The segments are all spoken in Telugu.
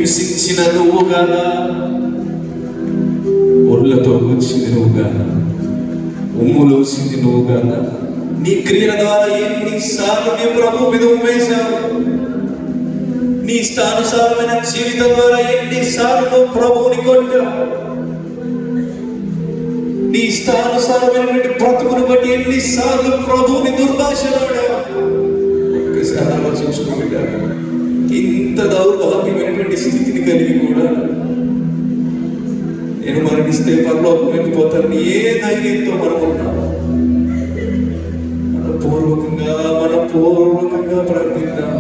హింసించిన నువ్వు కాదా, ఒళ్ళతో వచ్చింది నువ్వు కాదా, ఉమ్ములోసింది నువ్వు కాదా? నీ క్రియల ద్వారా ఎన్నిసార్లు నీ ప్రభు మీద ఉమ్మేశావు? నీ ఇష్టానుసారమైన జీవితం ద్వారా ఎన్నిసార్లు నువ్వు ప్రభువుని కొట్టావు? నీ ఇష్టానుసారమైనటువంటి బ్రతుకుని బట్టి ఎన్నిసార్లు ప్రభువుని దుర్భాషలాడావు? ఒక్కసారి ఆలోచించుకుంటారు. ఇంత దౌర్భాగ్యమైనటువంటి స్థితిని కలిగి కూడా నేను మరణిస్తే పరలోకం వెళ్ళిపోతాను ఏ ధైర్యంతో మనం ఉన్నాము? మనపూర్వకంగా ప్రార్థిద్దాం.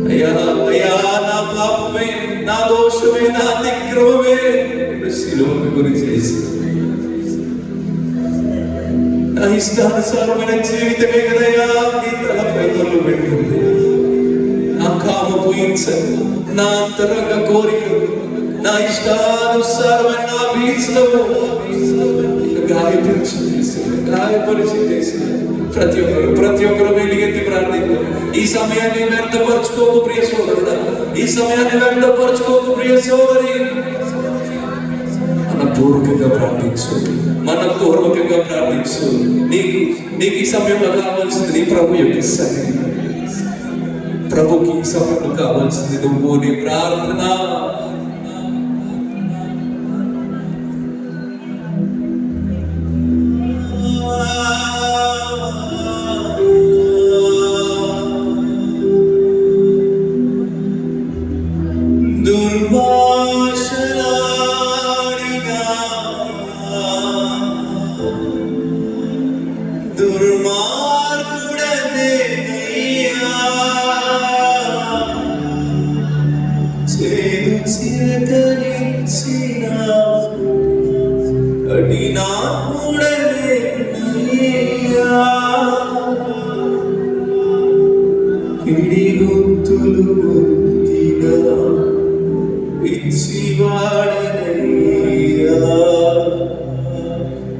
అయ్యా అయ్యా, నా పాపమే, నా దోషమే, నా అతిక్రమమే శిలువను గురి చేసి, నా ఇష్టానుసారమైన జీవితమే కదయ్యా నీ తలపై తల్లు పెట్టింది. నా కామపు హింసలు, నా అంతరంగ కోరికలు, నా ఇష్టానుసారమైన నా బీచ్లను గాయపరిచి చేసిన ప్రతి ఒక్కరు వెలిగెత్తి ప్రార్థిద్దాం. ఈ సమయాన్ని వ్యర్థపరచుకోకు ప్రియ సోదరుడా, ఈ సమయాన్ని వ్యర్థపరచుకోకు ప్రియ సోదరి. మనపూర్వకంగా ప్రార్థించు, మనపూర్వకంగా ప్రార్థించు. నీకు ఈ సమయంలో కావాల్సింది నీ ప్రభు యొక్క సన్నిధి. ప్రభుకి ఈ సమయంలో కావాల్సింది నువ్వు నీ ప్రార్థన.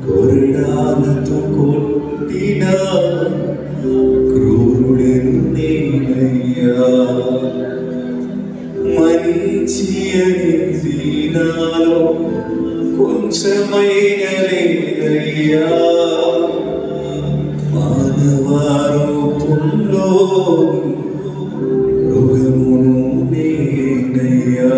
కొరడాలతో కొట్టిన క్రూరుడెను నేనయ్యా, మంచి అనేది నాలో కొంచెమైన లేదయ్యా, మానవారూపంలో మృగమును నేనయ్యా.